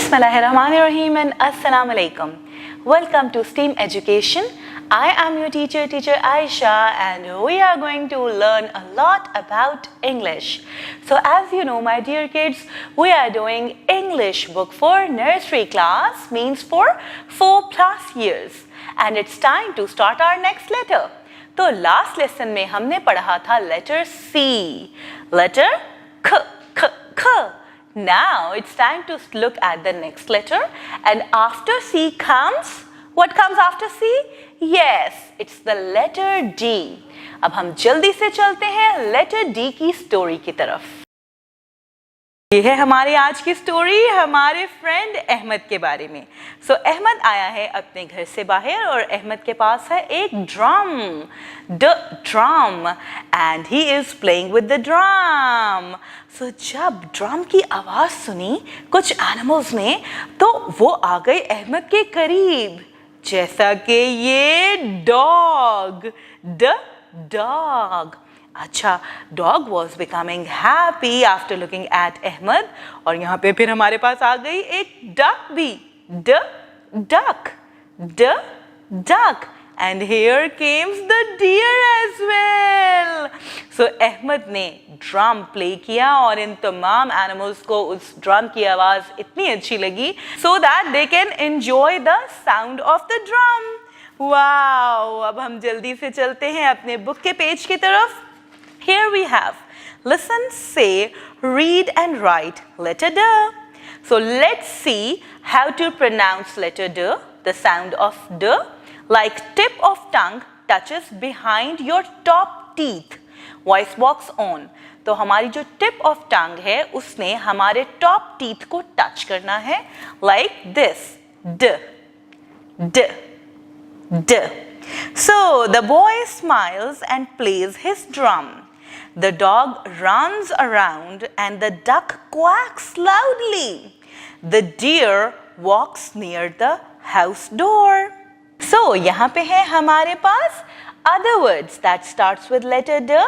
Bismillahirrahmanirrahim and Assalamu alaikum. Welcome to STEAM Education. I am your teacher Aisha, and we are going to learn a lot about English. So as you know, my dear kids, we are doing English book for nursery class, means for 4+ years. And it's time to start our next letter. तो last lesson में हमने पढ़ा था letter C, letter K, K, K. Now it's time to look at the next letter, and after C comes, what comes after C? Yes, it's the letter D. अब हम जल्दी से चलते हैं letter D की स्टोरी की तरफ। ये है हमारी आज की स्टोरी हमारे फ्रेंड अहमद के बारे में। सो अहमद आया है अपने घर से बाहर और अहमद के पास है एक drum, the drum, and he is playing with the drum. So जब ड्रम की आवाज़ सुनी कुछ एनिमल्स ने, तो वो आ गए अहमद के करीब, जैसा कि ये डॉग, द डॉग। अच्छा, dog was becoming happy after looking at Ahmed, और यहाँ पे फिर हमारे पास आ गई एक डक भी, ड डक, ड duck, and here comes the deer as well. So Ahmed ने ड्रम प्ले किया और इन तमाम एनिमल्स को उस ड्रम की आवाज़ इतनी अच्छी लगी so that they can enjoy the sound of the drum. Wow, अब हम जल्दी से चलते हैं अपने बुक के पेज की तरफ। Here we have listen, say, read and write letter D. So let's see how to pronounce letter D, the sound of D, like tip of tongue touches behind your top teeth. Voice box on. तो हमारी जो tip of tongue है उसने हमारे top teeth को touch करना है, like this, D, D, D. So the boy smiles and plays his drum. The dog runs around and the duck quacks loudly. The deer walks near the house door. So यहाँ पे है हमारे पास other words that starts with letter D,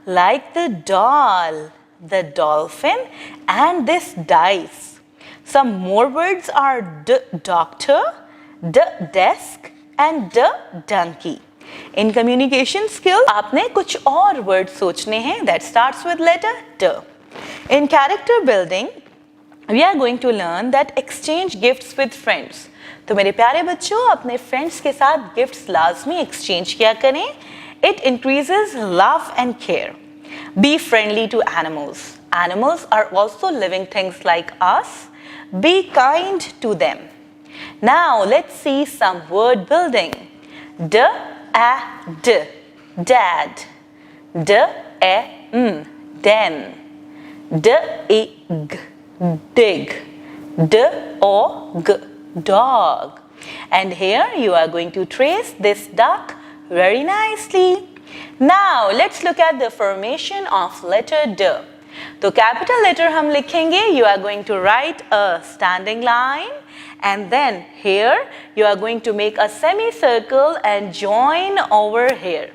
like the doll, the dolphin, and this dice. Some more words are the doctor, the desk, and the donkey. In communication skill, आपने कुछ और words सोचने हैं that starts with letter D. In character building, we are going to learn that exchange gifts with friends. तो मेरे प्यारे बच्चों, अपने friends के साथ gifts लाजमी exchange किया करें. It increases love and care. Be friendly to animals. Animals are also living things like us. Be kind to them. Now let's see some word building. D, a, d, dad, d, e, den, d, e, g, dig, d, o, g, dog. And here you are going to trace this duck very nicely. Now let's look at the formation of letter D. तो capital letter हम लिखेंगे, you are going to write a standing line, and then here you are going to make a semicircle and join over here.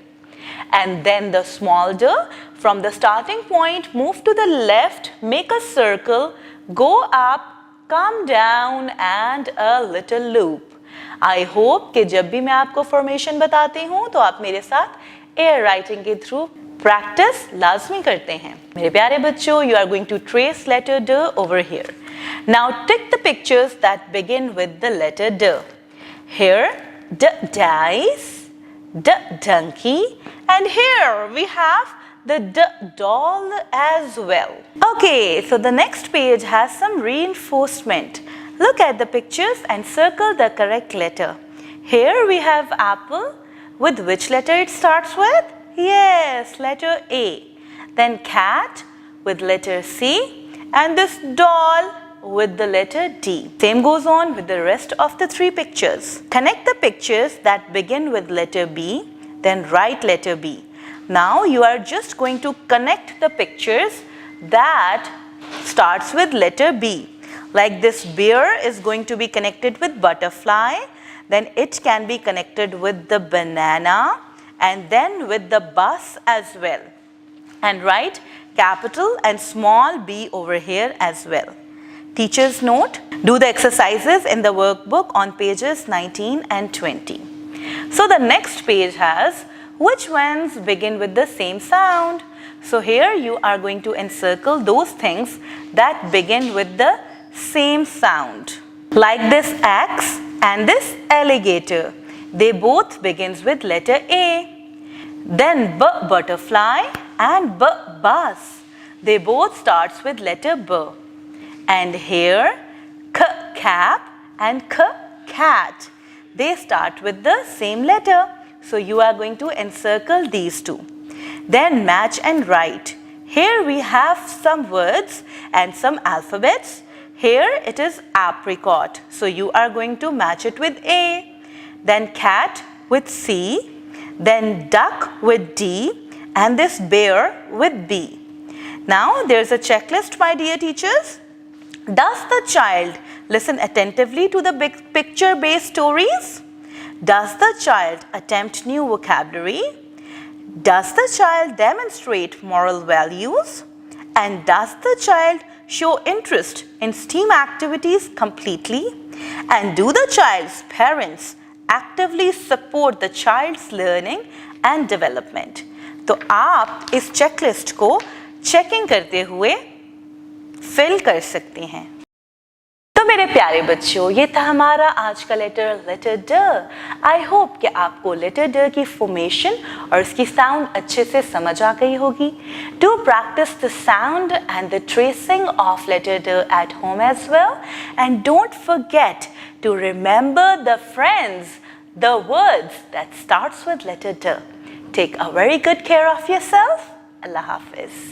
And then the small d, from the starting point, move to the left, make a circle, go up, come down, and a little loop. I hope कि जब भी मैं आपको formation बताती हूँ तो आप मेरे साथ air writing के through practice लाजमी करते हैं। मेरे प्यारे बच्चों, you are going to trace letter D over here. Now tick the pictures that begin with the letter D. Here, D dice, D donkey, and here we have the D doll as well. Okay, so the next page has some reinforcement. Look at the pictures and circle the correct letter. Here we have apple. With which letter it starts with? Yes, letter A. Then cat with letter C, and this doll with the letter D. Same goes on with the rest of the 3 pictures. Connect the pictures that begin with letter B, then write letter B. Now you are just going to connect the pictures that starts with letter B. Like this bear is going to be connected with butterfly, then it can be connected with the banana, and then with the bus as well. And write capital and small b over here as well. teacher's note. Do the exercises in the workbook on pages 19 and 20. So the next page has which ones begin with the same sound. So here you are going to encircle those things that begin with the same sound. Like this axe and this alligator. They both begins with letter A. Then B butterfly and B bus. They both starts with letter B. And here K cap and K cat. They start with the same letter. So you are going to encircle these two. Then match and write. Here we have some words and some alphabets. Here it is apricot. So you are going to match it with A. Then cat with C. Then duck with D. And this bear with B. Now there's a checklist, my dear teachers. Does the child listen attentively to the big picture-based stories? Does the child attempt new vocabulary? Does the child demonstrate moral values? And does the child show interest in STEAM activities completely? And do the child's parents actively support the child's learning and development? तो आप इस checklist को checking करते हुए fill कर सकते हैं। तो मेरे प्यारे बच्चों, ये था हमारा आज का लेटर ड। आई होप कि आपको लेटर ड की फॉर्मेशन और इसकी साउंड अच्छे से समझ आ गई होगी। Do practice the sound and the tracing of letter ड at home as well and don't forget to remember the friends, the words that starts with letter ड। Take a very good care of yourself. अल्लाह हाफिज।